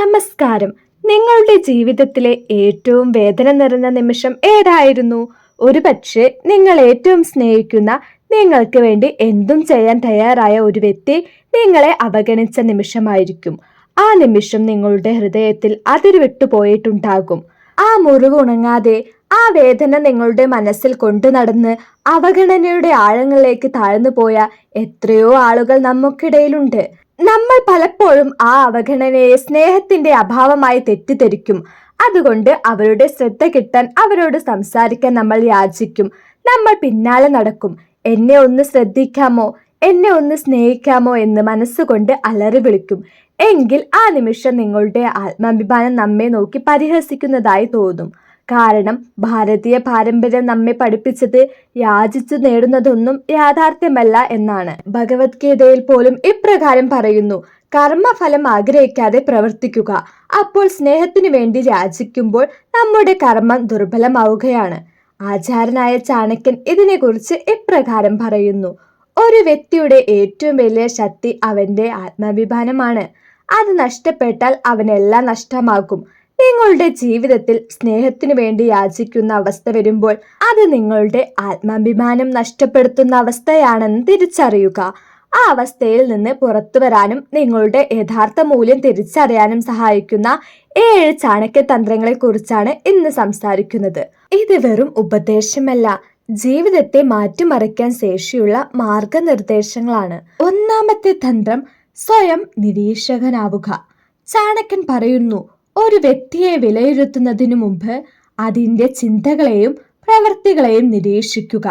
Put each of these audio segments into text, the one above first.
നമസ്കാരം. നിങ്ങളുടെ ജീവിതത്തിലെ ഏറ്റവും വേദന നിറഞ്ഞ നിമിഷം ഏതായിരുന്നു? ഒരുപക്ഷെ നിങ്ങൾ ഏറ്റവും സ്നേഹിക്കുന്ന, നിങ്ങൾക്ക് വേണ്ടി എന്തും ചെയ്യാൻ തയ്യാറായ ഒരു വ്യക്തി നിങ്ങളെ അവഗണിച്ച നിമിഷമായിരിക്കും. ആ നിമിഷം നിങ്ങളുടെ ഹൃദയത്തിൽ അതിരുവിട്ടു പോയിട്ടുണ്ടാകും. ആ മുറിവ് ഉണങ്ങാതെ ആ വേദന നിങ്ങളുടെ മനസ്സിൽ കൊണ്ടു നടന്ന് അവഗണനയുടെ ആഴങ്ങളിലേക്ക് താഴ്ന്നു പോയ എത്രയോ ആളുകൾ നമുക്കിടയിലുണ്ട്. നമ്മൾ പലപ്പോഴും ആ അവഗണനയെ സ്നേഹത്തിന്റെ അഭാവമായി തെറ്റിദ്ധരിക്കും. അതുകൊണ്ട് അവരുടെ ശ്രദ്ധ കിട്ടാൻ അവരോട് സംസാരിക്കാൻ നമ്മൾ യാചിക്കും. നമ്മൾ പിന്നാലെ നടക്കും. എന്നെ ഒന്ന് ശ്രദ്ധിക്കാമോ, എന്നെ ഒന്ന് സ്നേഹിക്കാമോ എന്ന് മനസ്സുകൊണ്ട് അലറി വിളിക്കും. എങ്കിൽ ആ നിമിഷം നിങ്ങളുടെ ആത്മാഭിമാനം നമ്മെ നോക്കി പരിഹസിക്കുന്നതായി തോന്നും. കാരണം ഭാരതീയ പാരമ്പര്യം നമ്മെ പഠിപ്പിച്ചത് യാചിച്ചു നേടുന്നതൊന്നും യാഥാർത്ഥ്യമല്ല എന്നാണ്. ഭഗവത്ഗീതയിൽ പോലും ഇപ്രകാരം പറയുന്നു: കർമ്മഫലം ആഗ്രഹിക്കാതെ പ്രവർത്തിക്കുക. അപ്പോൾ സ്നേഹത്തിനു വേണ്ടി യാചിക്കുമ്പോൾ നമ്മുടെ കർമ്മം ദുർബലമാവുകയാണ്. ആചാര്യനായ ചാണക്യൻ ഇതിനെക്കുറിച്ച് ഇപ്രകാരം പറയുന്നു: ഒരു വ്യക്തിയുടെ ഏറ്റവും വലിയ ശക്തി അവന്റെ ആത്മാഭിമാനമാണ്. അത് നഷ്ടപ്പെട്ടാൽ അവനെല്ലാം നഷ്ടമാകും. നിങ്ങളുടെ ജീവിതത്തിൽ സ്നേഹത്തിനു വേണ്ടി യാചിക്കുന്ന അവസ്ഥ വരുമ്പോൾ അത് നിങ്ങളുടെ ആത്മാഭിമാനം നഷ്ടപ്പെടുത്തുന്ന അവസ്ഥയാണെന്ന് തിരിച്ചറിയുക. ആ അവസ്ഥയിൽ നിന്ന് പുറത്തു വരാനും നിങ്ങളുടെ യഥാർത്ഥ മൂല്യം തിരിച്ചറിയാനും സഹായിക്കുന്ന 7 ചാണക്യ തന്ത്രങ്ങളെ കുറിച്ചാണ് ഇന്ന് സംസാരിക്കുന്നത്. ഇത് വെറും ഉപദേശമല്ല, ജീവിതത്തെ മാറ്റിമറിക്കാൻ ശേഷിയുള്ള മാർഗനിർദ്ദേശങ്ങളാണ്. ഒന്നാമത്തെ തന്ത്രം: സ്വയം നിരീക്ഷകനാവുക. ചാണക്യൻ പറയുന്നു, ഒരു വ്യക്തിയെ വിലയിരുത്തുന്നതിനു മുമ്പ് അതിൻ്റെ ചിന്തകളെയും പ്രവൃത്തികളെയും നിരീക്ഷിക്കുക.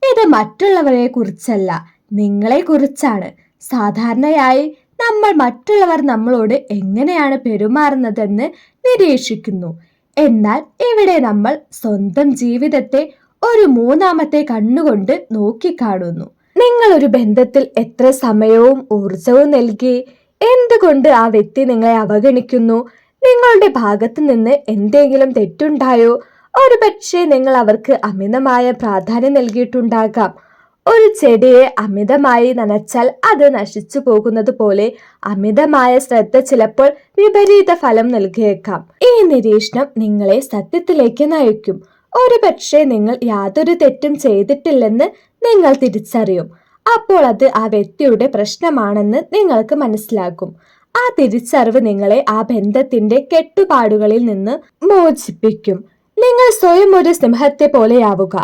ഇത് മറ്റുള്ളവരെ കുറിച്ചല്ല, നിങ്ങളെ കുറിച്ചാണ്. സാധാരണയായി നമ്മൾ മറ്റുള്ളവർ നമ്മളോട് എങ്ങനെയാണ് പെരുമാറുന്നതെന്ന് നിരീക്ഷിക്കുന്നു. എന്നാൽ ഇവിടെ നമ്മൾ സ്വന്തം ജീവിതത്തെ ഒരു മൂന്നാമത്തെ കണ്ണുകൊണ്ട് നോക്കിക്കാണുന്നു. നിങ്ങൾ ഒരു ബന്ധത്തിൽ എത്ര സമയവും ഊർജവും നൽകി? എന്തുകൊണ്ട് ആ വ്യക്തി നിങ്ങളെ അവഗണിക്കുന്നു? നിങ്ങളുടെ ഭാഗത്ത് നിന്ന് എന്തെങ്കിലും തെറ്റുണ്ടായോ? ഒരുപക്ഷെ നിങ്ങൾ അവർക്ക് അമിതമായ പ്രാധാന്യം നൽകിയിട്ടുണ്ടാകാം. ഒരു ചെടിയെ അമിതമായി നനച്ചാൽ അത് നശിച്ചു പോകുന്നത് പോലെ അമിതമായ ശ്രദ്ധ ചിലപ്പോൾ വിപരീത ഫലം നൽകിയേക്കാം. ഈ നിരീക്ഷണം നിങ്ങളെ സത്യത്തിലേക്ക് നയിക്കും. ഒരുപക്ഷെ നിങ്ങൾ യാതൊരു തെറ്റും ചെയ്തിട്ടില്ലെന്ന് നിങ്ങൾ തിരിച്ചറിയും. അപ്പോൾ അത് ആ വ്യക്തിയുടെ പ്രശ്നമാണെന്ന് നിങ്ങൾക്ക് മനസ്സിലാകും. ആ തിരിച്ചറിവ് നിങ്ങളെ ആ ബന്ധത്തിന്റെ കെട്ടുപാടുകളിൽ നിന്ന് മോചിപ്പിക്കും. നിങ്ങൾ സ്വയം ഒരു സിംഹത്തെ പോലെയാവുക.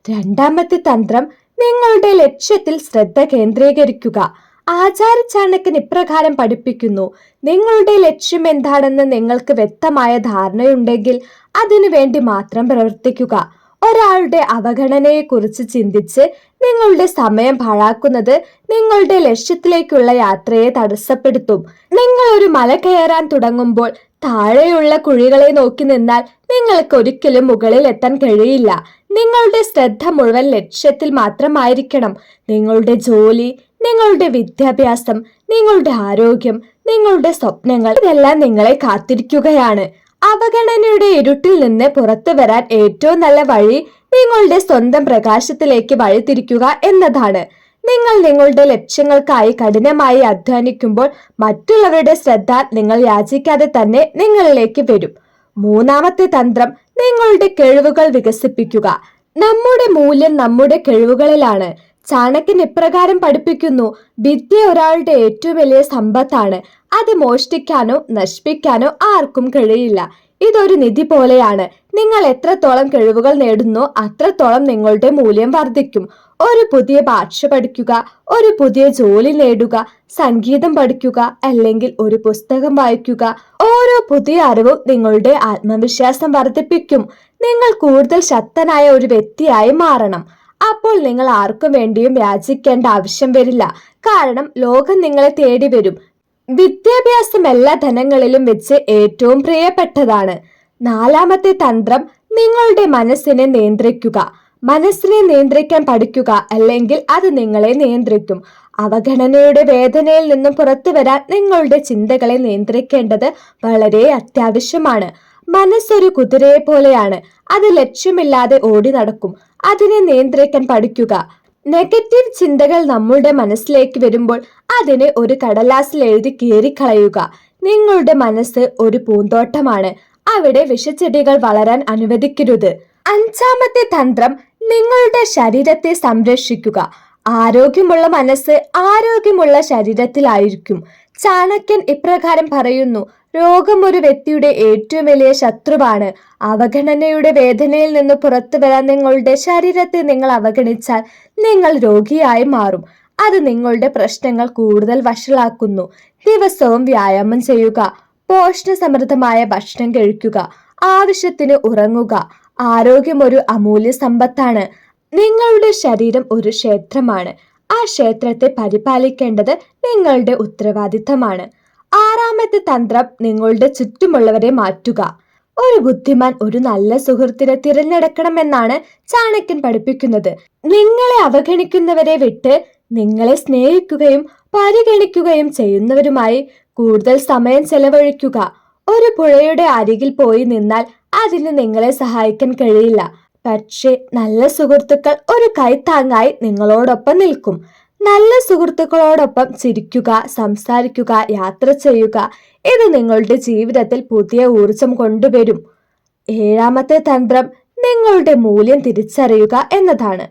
രണ്ടാമത്തെ തന്ത്രം: നിങ്ങളുടെ ലക്ഷ്യത്തിൽ ശ്രദ്ധ കേന്ദ്രീകരിക്കുക. ആചാര്യ ചാണക്യൻ ഇപ്രകാരം പഠിപ്പിക്കുന്നു: നിങ്ങളുടെ ലക്ഷ്യം എന്താണെന്ന് നിങ്ങൾക്ക് വ്യക്തമായ ധാരണയുണ്ടെങ്കിൽ അതിനു വേണ്ടി മാത്രം പ്രവർത്തിക്കുക. ഒരാളുടെ അവഗണനയെക്കുറിച്ച് ചിന്തിച്ച് നിങ്ങളുടെ സമയം പാഴാക്കുന്നത് നിങ്ങളുടെ ലക്ഷ്യത്തിലേക്കുള്ള യാത്രയെ തടസ്സപ്പെടുത്തും. നിങ്ങൾ ഒരു മല കയറാൻ തുടങ്ങുമ്പോൾ താഴെയുള്ള കുഴികളെ നോക്കി നിന്നാൽ നിങ്ങൾക്ക് ഒരിക്കലും മുകളിൽ എത്താൻ കഴിയില്ല. നിങ്ങളുടെ ശ്രദ്ധ മുഴുവൻ ലക്ഷ്യത്തിൽ മാത്രമായിരിക്കണം. നിങ്ങളുടെ ജോലി, നിങ്ങളുടെ വിദ്യാഭ്യാസം, നിങ്ങളുടെ ആരോഗ്യം, നിങ്ങളുടെ സ്വപ്നങ്ങൾ, ഇതെല്ലാം നിങ്ങളെ കാത്തിരിക്കുകയാണ്. അവഗണനയുടെ ഇരുട്ടിൽ നിന്ന് പുറത്തു വരാൻ ഏറ്റവും നല്ല വഴി നിങ്ങളുടെ സ്വന്തം പ്രകാശത്തിലേക്ക് വഴിതിരിക്കുക എന്നതാണ്. നിങ്ങൾ നിങ്ങളുടെ ലക്ഷ്യങ്ങൾക്കായി കഠിനമായി അധ്വാനിക്കുമ്പോൾ മറ്റുള്ളവരുടെ ശ്രദ്ധ നിങ്ങൾ യാചിക്കാതെ തന്നെ നിങ്ങളിലേക്ക് വരും. മൂന്നാമത്തെ തന്ത്രം: നിങ്ങളുടെ കഴിവുകൾ വികസിപ്പിക്കുക. നമ്മുടെ മൂല്യം നമ്മുടെ കഴിവുകളിലാണ്. ചാണക്യൻ ഇപ്രകാരം പഠിപ്പിക്കുന്നു: വിദ്യ ഒരാളുടെ ഏറ്റവും വലിയ സമ്പത്താണ്. അത് മോഷ്ടിക്കാനോ നശിപ്പിക്കാനോ ആർക്കും കഴിയില്ല. ഇതൊരു നിധി പോലെയാണ്. നിങ്ങൾ എത്രത്തോളം കഴിവുകൾ നേടുന്നോ അത്രത്തോളം നിങ്ങളുടെ മൂല്യം വർദ്ധിക്കും. ഒരു പുതിയ ഭാഷ പഠിക്കുക, ഒരു പുതിയ ജോലി നേടുക, സംഗീതം പഠിക്കുക, അല്ലെങ്കിൽ ഒരു പുസ്തകം വായിക്കുക. ഓരോ പുതിയ അറിവും നിങ്ങളുടെ ആത്മവിശ്വാസം വർദ്ധിപ്പിക്കും. നിങ്ങൾ കൂടുതൽ ശക്തനായ ഒരു വ്യക്തിയായി മാറണം. അപ്പോൾ നിങ്ങൾ ആർക്കും വേണ്ടിയും യാചിക്കേണ്ട ആവശ്യം വരില്ല. കാരണം ലോകം നിങ്ങളെ തേടി വരും. വിദ്യാഭ്യാസം എല്ലാ ധനങ്ങളിലും വെച്ച് ഏറ്റവും പ്രിയപ്പെട്ടതാണ്. നാലാമത്തെ തന്ത്രം: നിങ്ങളുടെ മനസ്സിനെ നിയന്ത്രിക്കുക. മനസ്സിനെ നിയന്ത്രിക്കാൻ പഠിക്കുക, അല്ലെങ്കിൽ അത് നിങ്ങളെ നിയന്ത്രിക്കും. അവഗണനയുടെ വേദനയിൽ നിന്നും പുറത്തു വരാൻ നിങ്ങളുടെ ചിന്തകളെ നിയന്ത്രിക്കേണ്ടത് വളരെ അത്യാവശ്യമാണ്. മനസ്സൊരു കുതിരയെ പോലെയാണ്. അത് ലക്ഷ്യമില്ലാതെ ഓടി നടക്കും. അതിനെ നിയന്ത്രിക്കാൻ പഠിക്കുക. നെഗറ്റീവ് ചിന്തകൾ നമ്മുടെ മനസ്സിലേക്ക് വരുമ്പോൾ അതിനെ ഒരു കടലാസിൽ എഴുതി കീറിക്കളയുക. നിങ്ങളുടെ മനസ്സ് ഒരു പൂന്തോട്ടമാണ്. അവിടെ വിഷച്ചെടികൾ വളരാൻ അനുവദിക്കരുത്. അഞ്ചാമത്തെ തന്ത്രം നിങ്ങളുടെ ശരീരത്തെ സംരക്ഷിക്കുക. ആരോഗ്യമുള്ള മനസ്സ് ആരോഗ്യമുള്ള ശരീരത്തിലായിരിക്കും. ചാണക്യൻ ഇപ്രകാരം പറയുന്നു: രോഗം ഒരു വ്യക്തിയുടെ ഏറ്റവും വലിയ ശത്രുവാണ്. അവഗണനയുടെ വേദനയിൽ നിന്ന് പുറത്തു വരാൻ നിങ്ങളുടെ ശരീരത്തെ നിങ്ങൾ അവഗണിച്ചാൽ നിങ്ങൾ രോഗിയായി മാറും. അത് നിങ്ങളുടെ പ്രശ്നങ്ങൾ കൂടുതൽ വഷളാക്കുന്നു. ദിവസവും വ്യായാമം ചെയ്യുക, പോഷണസമൃദ്ധമായ ഭക്ഷണം കഴിക്കുക, ആവശ്യത്തിന് ഉറങ്ങുക. ആരോഗ്യം ഒരു അമൂല്യ സമ്പത്താണ്. നിങ്ങളുടെ ശരീരം ഒരു ക്ഷേത്രമാണ്. ആ ക്ഷേത്രത്തെ പരിപാലിക്കേണ്ടത് നിങ്ങളുടെ ഉത്തരവാദിത്തമാണ്. ആറാമത്തെ തന്ത്രം നിങ്ങളുടെ ചുറ്റുമുള്ളവരെ മാറ്റുക. ഒരു ബുദ്ധിമാൻ ഒരു നല്ല സുഹൃത്തിനെ തിരഞ്ഞെടുക്കണമെന്നാണ് ചാണക്യൻ പഠിപ്പിക്കുന്നത്. നിങ്ങളെ അവഗണിക്കുന്നവരെ വിട്ട് നിങ്ങളെ സ്നേഹിക്കുകയും പരിഗണിക്കുകയും ചെയ്യുന്നവരുമായി കൂടുതൽ സമയം ചെലവഴിക്കുക. ഒരു പുഴയുടെ അരികിൽ പോയി നിന്നാൽ അതിന് നിങ്ങളെ സഹായിക്കാൻ കഴിയില്ല. പക്ഷേ നല്ല സുഹൃത്തുക്കൾ ഒരു കൈത്താങ്ങായി നിങ്ങളോടൊപ്പം നിൽക്കും. നല്ല സുഹൃത്തുക്കളോടൊപ്പം ചിരിക്കുക, സംസാരിക്കുക, യാത്ര ചെയ്യുക. ഇത് നിങ്ങളുടെ ജീവിതത്തിൽ പുതിയ ഊർജം കൊണ്ടുവരും. ഏഴാമത്തെ തന്ത്രം നിങ്ങളുടെ മൂല്യം തിരിച്ചറിയുക എന്നതാണ്.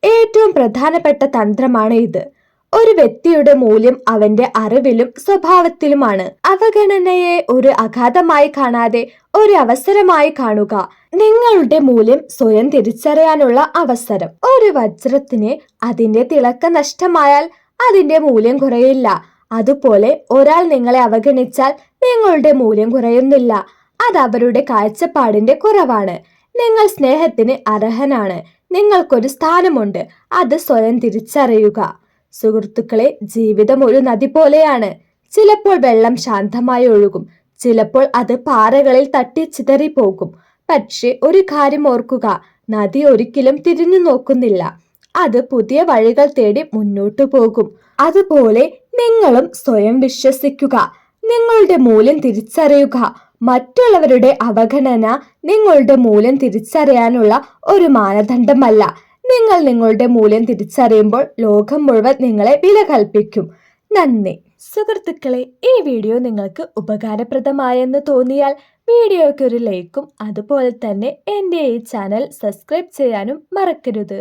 ഏറ്റവും പ്രധാനപ്പെട്ട തന്ത്രമാണ് ഇത്. ഒരു വ്യക്തിയുടെ മൂല്യം അവന്റെ അറിവിലും സ്വഭാവത്തിലുമാണ്. അവഗണനയെ ഒരു അഘാതമായി കാണാതെ ഒരു അവസരമായി കാണുക. നിങ്ങളുടെ മൂല്യം സ്വയം തിരിച്ചറിയാനുള്ള അവസരം. ഒരു വജ്രത്തിന് അതിന്റെ തിളക്കം നഷ്ടമായാൽ അതിന്റെ മൂല്യം കുറയില്ല. അതുപോലെ ഒരാൾ നിങ്ങളെ അവഗണിച്ചാൽ നിങ്ങളുടെ മൂല്യം കുറയുന്നില്ല. അത് അവരുടെ കാഴ്ചപ്പാടിന്റെ കുറവാണ്. നിങ്ങൾ സ്നേഹത്തിന് അർഹനാണ്. നിങ്ങൾക്കൊരു സ്ഥാനമുണ്ട്. അത് സ്വയം തിരിച്ചറിയുക. സുഹൃത്തുക്കളെ, ജീവിതം ഒരു നദി പോലെയാണ്. ചിലപ്പോൾ വെള്ളം ശാന്തമായി ഒഴുകും, ചിലപ്പോൾ അത് പാറകളിൽ തട്ടി ചിതറിപ്പോകും. പക്ഷെ ഒരു കാര്യം ഓർക്കുക, നദി ഒരിക്കലും തിരിഞ്ഞു നോക്കുന്നില്ല. അത് പുതിയ വഴികൾ തേടി മുന്നോട്ടു പോകും. അതുപോലെ നിങ്ങളും സ്വയം വിശ്വസിക്കുക. നിങ്ങളുടെ മൂല്യം തിരിച്ചറിയുക. മറ്റുള്ളവരുടെ അവഗണന നിങ്ങളുടെ മൂല്യം തിരിച്ചറിയാനുള്ള ഒരു മാനദണ്ഡമല്ല. നിങ്ങൾ നിങ്ങളുടെ മൂല്യം തിരിച്ചറിയുമ്പോൾ ലോകം മുഴുവൻ നിങ്ങളെ വില കൽപ്പിക്കും. നന്ദി. സുഹൃത്തുക്കളെ, ഈ വീഡിയോ നിങ്ങൾക്ക് ഉപകാരപ്രദമായെന്ന് തോന്നിയാൽ വീഡിയോയ്ക്ക് ഒരു ലൈക്കും അതുപോലെ തന്നെ എൻ്റെ ഈ ചാനൽ സബ്സ്ക്രൈബ് ചെയ്യാനും മറക്കരുത്.